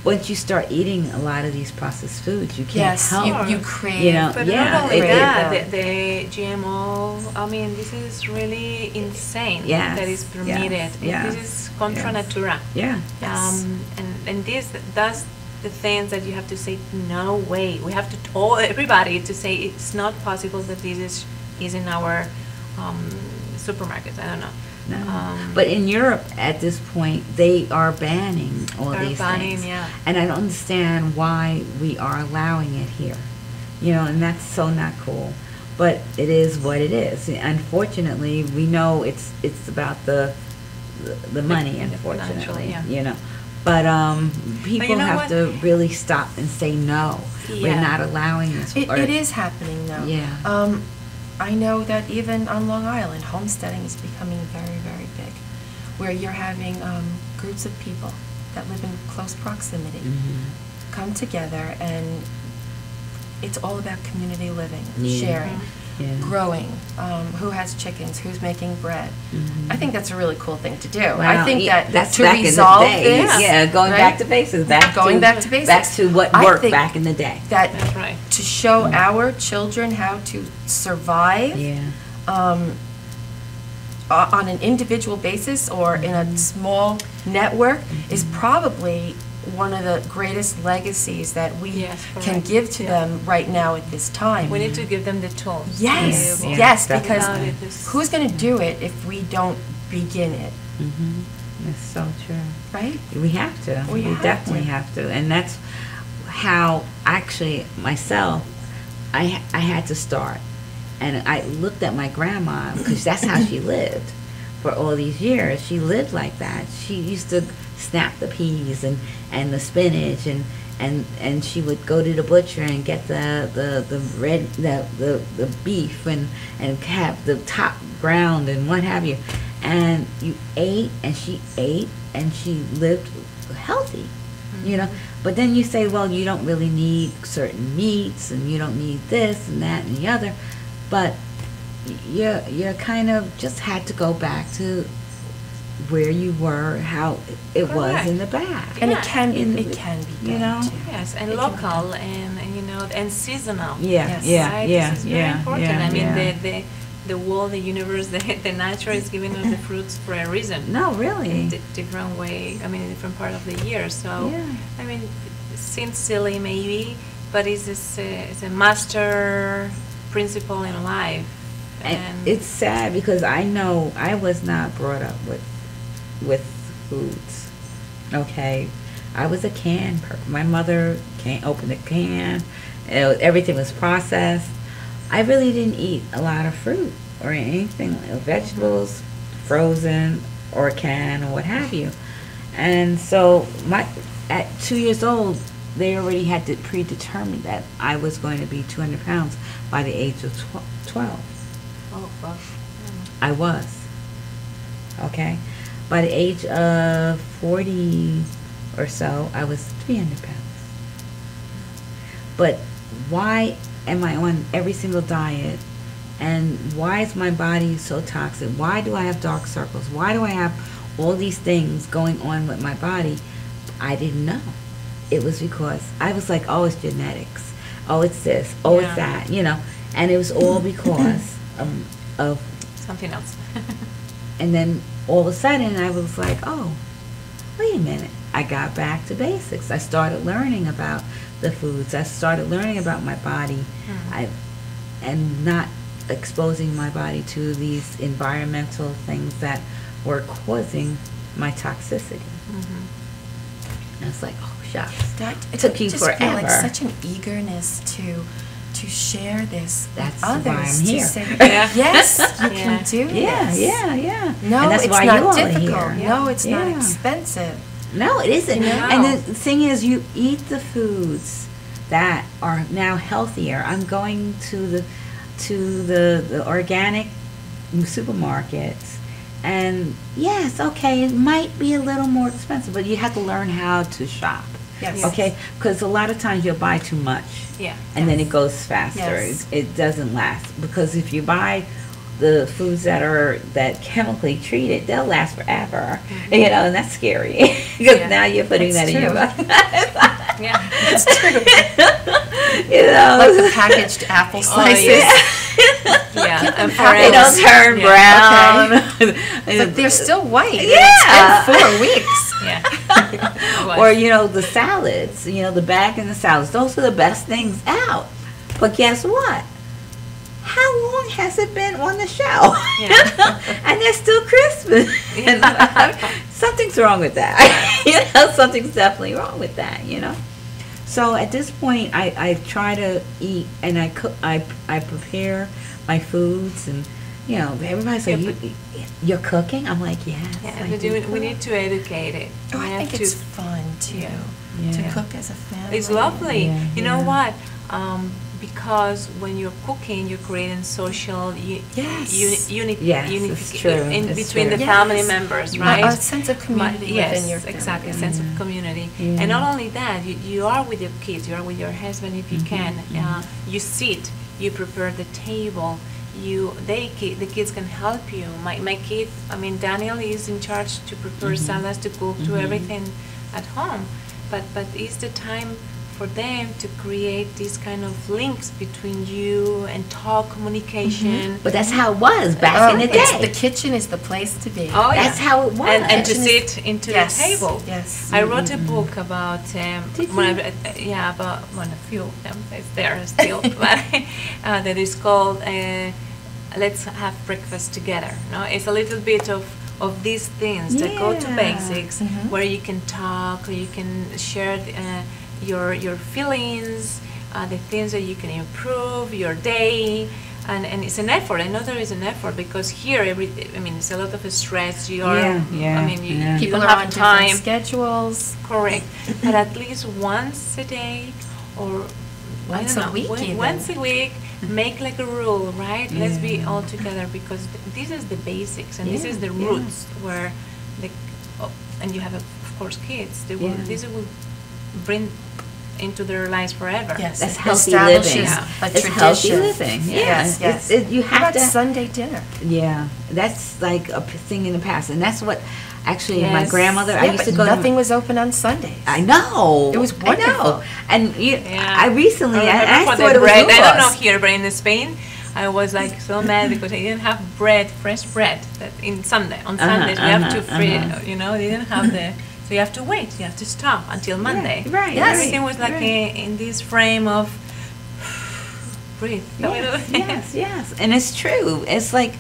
Once you start eating a lot of these processed foods, you can't Yes, help. you crave. You know, But yeah, not only it- that, the GMO, I mean, this is really insane Yes, that is permitted. yes, This is contra yes. natura. Yeah. Yes. And that's the things that you have to say, no way. We have to tell everybody to say it's not possible that this is in our supermarkets. I don't know. No. But in Europe, at this point, they are banning all They're these banning, things. yeah. And I don't understand why we are allowing it here. You know, and that's so not cool. But it is what it is. Unfortunately, we know it's about the money, The financial, unfortunately, yeah. you know. But people know have what? to really stop and say no. We're Yeah. not allowing this. It is happening though. Yeah. I know that even on Long Island, homesteading is becoming very, very big, where you're having groups of people that live in close proximity come together, and it's all about community living, Yeah. sharing, Yeah. growing, who has chickens, who's making bread. I think that's a really cool thing to do. I Well, think yeah, that that's to back resolve in the day. this, Yeah, going right? back to basics. Going back to Back basics. to what I worked think back in the day. that That's right. to show our children how to survive Yeah. on an individual basis or in a small network is probably one of the greatest legacies that we Yes, can correct. give to Yeah. them right now at this time. We need to give them the tools. to Yes, be able yes, to because without it is- who's going to do it if we don't begin it, That's so true. right? We have to. We have definitely to. have to. And that's how, actually, myself, I had to start. And I looked at my grandma, because that's how she lived for all these years. She lived like that. She used to snap the peas and the spinach, and she would go to the butcher and get the beef and have the top ground and what have you. And you ate, and she ate, and she lived healthy, you know. But then you say, well, you don't really need certain meats, and you don't need this and that and the other. But you kind of just had to go back to where you were, how it was Correct. in the back. And Yeah. it can be In the- done you know? too. Yes, and It can be local done. and you know and seasonal. Yeah, Yes. yeah, Right? yeah, This is very yeah, important. yeah, I mean, yeah. the world, the universe, the nature is giving us the fruits for a reason. No, really. In different way. I mean, in different part of the year. So, Yeah. I mean, it seems silly maybe, but it's a master principle in life. And it's sad because I know I was not brought up with foods. Okay, I was a can. My mother can't open a can. Everything was processed. I really didn't eat a lot of fruit or anything, vegetables, frozen or can or what have you. And so at 2 years old, they already had to predetermine that I was going to be 200 pounds by the age of 12. Oh, gosh. I was. Okay? By the age of 40 or so, I was 300 pounds. But why am I on every single diet? And why is my body so toxic? Why do I have dark circles? Why do I have all these things going on with my body? I didn't know. It was because I was like, oh, it's genetics. Oh, it's this. Oh, Yeah. it's that. You know? And it was all because of Something else. and then all of a sudden I was like, oh, wait a minute. I got back to basics. I started learning about the foods. I started learning about my body. And not exposing my body to these environmental things that were causing my toxicity. And it's like, oh, shucks. It Took you just feel like forever. such an eagerness to share this That's with why others. I'm to here. say, Yeah. yes, you Yeah. can do Yeah, this. yeah, yeah. No, And that's it's why not you all are difficult. here. No, it's not Yeah. expensive. No, it isn't. You know? And the thing is, you eat the foods that are now healthier. I'm going to the organic supermarkets, and yes, okay, it might be a little more expensive, but you have to learn how to shop. Yes. Okay, because a lot of times you'll buy too much, Yeah. and then it goes faster. Yes. It doesn't last, because if you buy the foods that chemically treated, they'll last forever. You know, and that's scary because Yeah. now you're putting That's that in your true. body. Yeah. It's true. You know, Like the packaged apple slices. Yeah. And they don't turn Yeah. brown. But they're still white. and Yeah. It's been 4 weeks. Yeah. Or, you know, the salads, you know, the bag and the salads, those are the best things out. But guess what? How long has it been on the shelf? Yeah. And they're still crisp. Something's wrong with that. You know, something's definitely wrong with that, you know. So at this point, I try to eat, and I cook. I prepare my foods, and you know, everybody's like, Yeah, "You're cooking?" I'm like, "Yes." Yeah, I but do we need to educate it. Oh, We I have think it's fun too Yeah. to Yeah. cook as a family. It's lovely. Yeah, You know yeah. what? Because when you're cooking, you're creating social Yes. unity Yes, it's true. in It's between true. the family Yes. members, A- right? A sense of community Yes, within your family. exactly, a sense of community. Yeah. And not only that, you are with your kids, you are with your husband if you can. You sit, you prepare the table. The kids can help you. My kid, I mean, Daniel is in charge to prepare salads, to cook, to everything at home. But it's the time for them to create these kind of links between you and talk, communication. But that's how it was back in the it's- day. The kitchen is the place to be. Oh, yeah. That's how it was. And to Kitchen is- sit into Yes, the table. yes. I wrote a book about Did about a few of them. It's there still, but that is called "Let's Have Breakfast Together." No, it's a little bit of these things that go to Yeah. basics, where you can talk, or you can share your feelings, the things that you can improve your day. And it's an effort. I know there is an effort, because here, it's a lot of stress. You are, Yeah, I mean, you, yeah. you People don't are on have different time. schedules. Correct. But at least once a day, or I Once don't a know, week even. once a week, make like a rule, right? Let's be all together, because this is the basics, and this Yeah, is the yeah. roots where and you have, of course, kids. They will, Yeah. this will bring into their lives forever. Yes, That's it healthy establishes living. Yeah. a It's tradition. healthy living. Yeah. Yes, It's- yes. you How have about to. Sunday dinner? Yeah, that's like a thing in the past, and that's what actually my Yes. grandmother. I Yeah, used but to go. nothing to, was open on Sundays. I know. It was I know. wonderful. And Yeah. I recently, I remember for thought the it was bread. I don't know yours. here, but in Spain, I was like so mad because I didn't have bread, fresh bread. That on Sundays we have to free. You know, they didn't have the. So you have to wait. You have to stop until Monday. right, Yes. Everything was like in this frame of breathe. Yes, yes, and it's true. It's like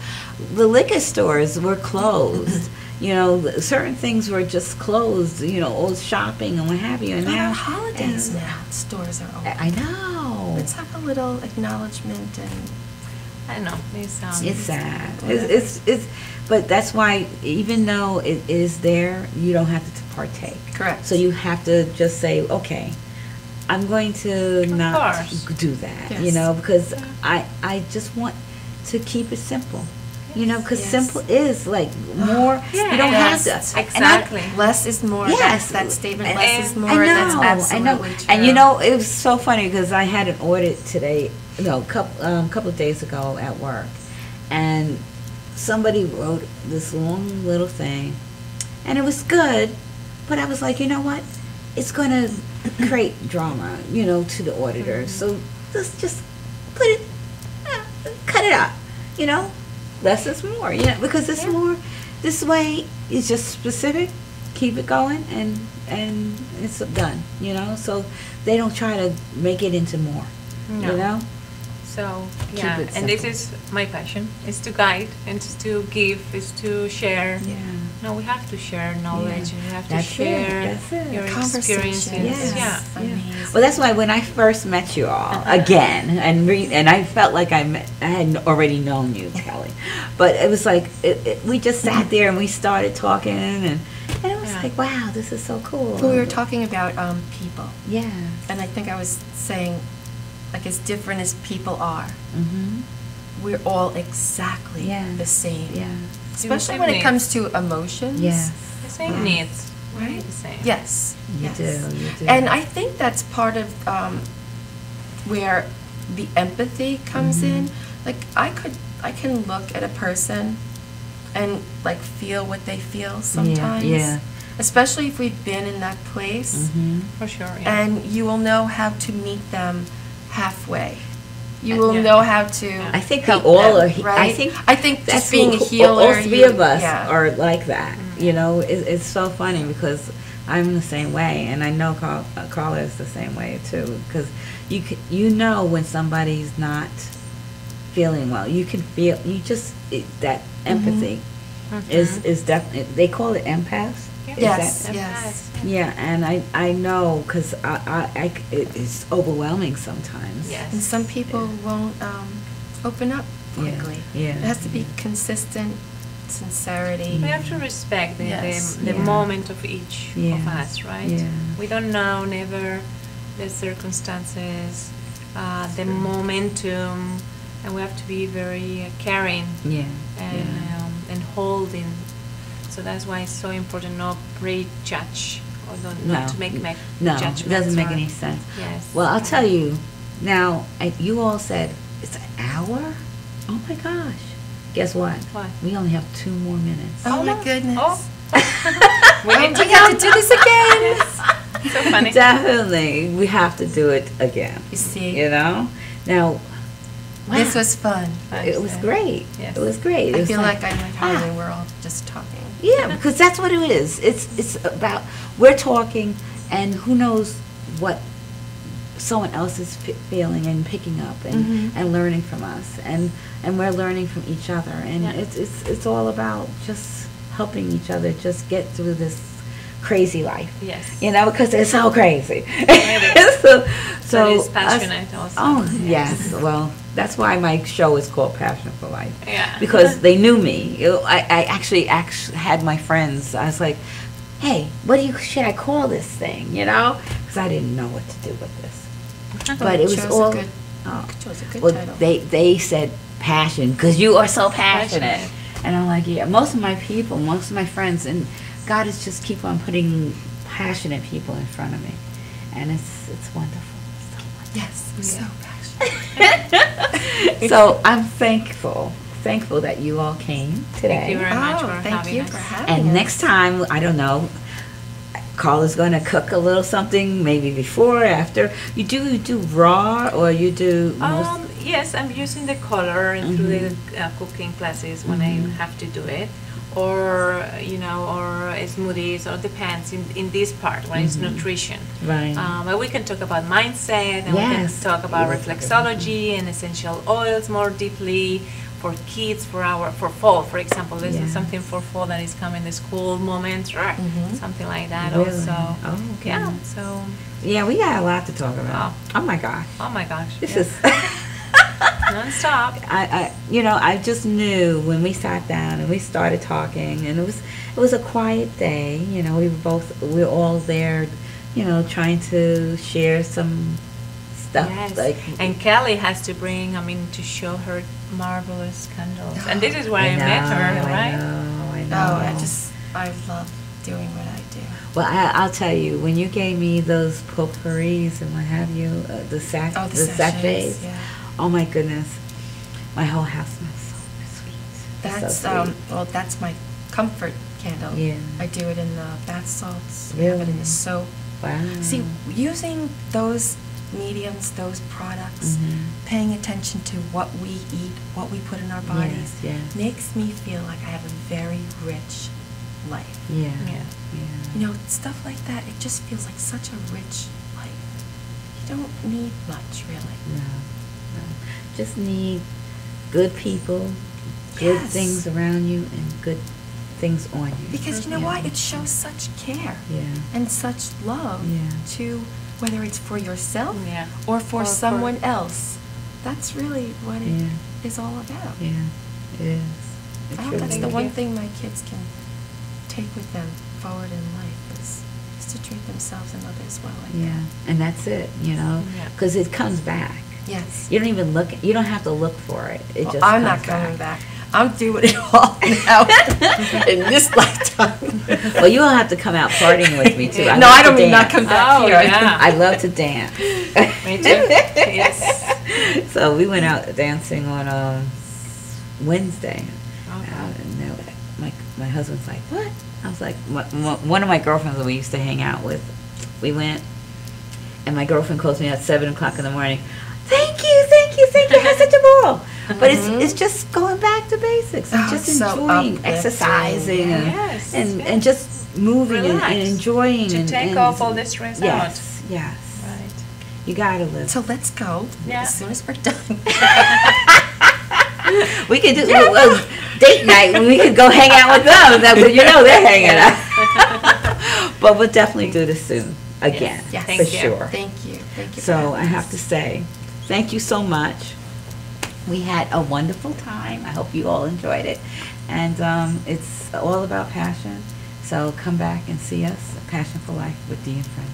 the liquor stores were closed. You know, certain things were just closed. You know, all shopping and what have you. And But now on holidays and- now, stores are open. I know. Let's have a little acknowledgement and I don't know. It's It's sad. It's but that's why, even though it is there, you don't have to partake. correct. So you have to just say, okay, I'm going to not course. do that, you Yes. know, because I just want to keep it simple. You know, because Yes. simple is like more. You don't have Yes, to. exactly. Less is more. Yes. That statement, And- less is more. I know, That's absolutely I know. true. And you know, it was so funny because I had an audit today, no, couple of days ago at work, and somebody wrote this long little thing, and it was good, but I was like, you know what? It's going to create drama, you know, to the auditor. So let's just put it, cut it out, you know? Less is more, you know, because it's more, this way it's just specific, keep it going, and it's done, you know? So they don't try to make it into more, No. you know? So Keep yeah, it and this simple. is my passion: is to guide, and is to give, is to share. Yeah. No, we have to share knowledge, and you have to That's it, share that's it. your Conversations. experiences. Yes. Yeah. Amazing. Well, that's why when I first met you all again, and I felt like I had already known you, Kelly, but it was like we just sat there and we started talking, and it was Yeah. like, wow, this is so cool. We were talking about people, Yeah. and I think I was saying, like, as different as people are, Mm-hmm. we're all exactly Yeah. the same. Yeah. Especially same when it needs. comes to emotions. Yes. The same Yes. needs. Right? The same. Yes. You yes. do. You do. And I think that's part of where the empathy comes Mhm. in. Like, I can look at a person and, like, feel what they feel sometimes. yeah. Especially if we've been in that place. Mm-hmm. For sure. Yeah. And you will know how to meet them halfway. You Yeah. will Yeah. know how to I think we help all them, are. right? I think that's just being a who- healer. All three of us yeah. are like that. You know, it's so funny because I'm the same way, and I know Carla is the same way too. Because you know when somebody's not feeling well, you can feel. You just that empathy is definitely. They call it empaths. Yeah. Is Yes, that- yes. Yeah, and I know because it's overwhelming sometimes. Yes. And some people won't open up Yeah, quickly. yeah, It has to be yeah. consistent, sincerity. We have to respect Yes. the Yeah. moment of each of Yeah. us, right? Yeah. We don't know never the circumstances, the momentum, and we have to be very caring Yeah. and holding. So that's why it's so important not prejudge or not to make no, judgments. it doesn't make or- any sense. Yes. Well, I'll tell you. Now, you all said it's an hour. Oh my gosh! Guess what? What? We only have 2 more minutes. Oh my goodness. Oh. We have to do this again. So funny. Definitely, we have to do it again. You see, You know. Now, this wow, was fun. It was great. Yes. It was great. It I was feel like I'm at home ah. and we're all just talking. Yeah, because that's what it is. It's about we're talking, and who knows what someone else is feeling and picking up Mhm. and learning from us, and we're learning from each other, and Yeah. it's all about just helping each other just get through this crazy life. Yes. You know, because it's so crazy. is. so It is us- passionate also. Oh yes, well that's why my show is called Passion for Life. Yeah. Because they knew me. I actually had my friends. I was like, "Hey, should I call this thing?" You know, because I didn't know what to do with this. But it was Chose all. a good, Oh. chose a good Well, title. they said passion because you are so passionate. Passionate. And I'm like, yeah. Most of my people, most of my friends, and God is just keep on putting passionate people in front of me, and it's wonderful. It's so wonderful. Yes, I'm so Yeah. passionate. So I'm thankful that you all came today. Thank you very much for thank having you us. for having us. And next time, I don't know, Carla's going to cook a little something, maybe before or after. You do raw, or you do most? Yes, I'm using the color and through the cooking classes when I have to do it, or or smoothies, or depends in this part when it's nutrition. Right. But we can talk about mindset, and we can Yes. talk about reflexology and essential oils more deeply for kids, for fall, for example. This Yeah. is something for fall that is coming, the school moments, right? Something like that Really? also. Oh, okay. Yeah. So, Yeah, we got a lot to talk about. Oh my gosh. oh my gosh. This yeah. is. Non-stop. I just knew when we sat down and we started talking, and it was a quiet day. You know, we were all there, trying to share some stuff. Yes. Like, And Kelly has to bring, to show her marvelous candles. And this is where I, I met her, know, right? I know. I love doing what I do. Well, I'll tell you, when you gave me those potpourris and what have you, the sachets, sachets, yeah. oh my goodness, my whole house smells so sweet. That's so sweet. well, that's my comfort candle. Yeah. I do it in the bath salts. We have it in Really? the soap. Wow. See, using those mediums, those products, paying attention to what we eat, what we put in our bodies, yes. makes me feel like I have a very rich life. Yeah. Yeah. You know, stuff like that, it just feels like such a rich life. You don't need much, really. No. Just need good people, good Yes. things around you, and good things on you. Because you know Yeah. what? It shows such care Yeah. and such love Yeah. to whether it's for yourself Yeah. or for Or for- someone else. That's really what it Yeah. is all about. Yeah. It is. It I hope truly that's is. the Thank one you. thing my kids can take with them forward in life is to treat themselves and others well. I think. Yeah, and that's it, you know, Yeah. because it comes back. Yes. You don't even look. You don't have to look for it. It Well, just. I'm comes not coming back. I'm doing it all now in this lifetime. Well, you will have to come out partying with me too. No, love I to don't mean not dance. come back Oh, here. yeah. I love to dance. Me too. Yes. So we went out dancing on Wednesday. Okay. And they were- my husband's like, what? I was like, one of my girlfriends that we used to hang out with, we went, and my girlfriend calls me at 7 o'clock in the morning. Thank you, thank you, thank you. I had such a ball. But it's just going back to basics. Oh, It's just it's so enjoying, uplifting. exercising, Yes, and just moving and Relax. enjoying. To and, take and off all the stress out. Yes, yes. Right. You gotta live. So let's go Yeah. as soon as we're done. We could do a date night when we could go hang out with them. You know they're hanging out. But we'll definitely do this soon again, Yes. for Thank you. sure. Thank you. Thank you. for So having I have us. to say, thank you so much. We had a wonderful time. I hope you all enjoyed it. And it's all about passion. So come back and see us, Passion for Life with Dee and Friends.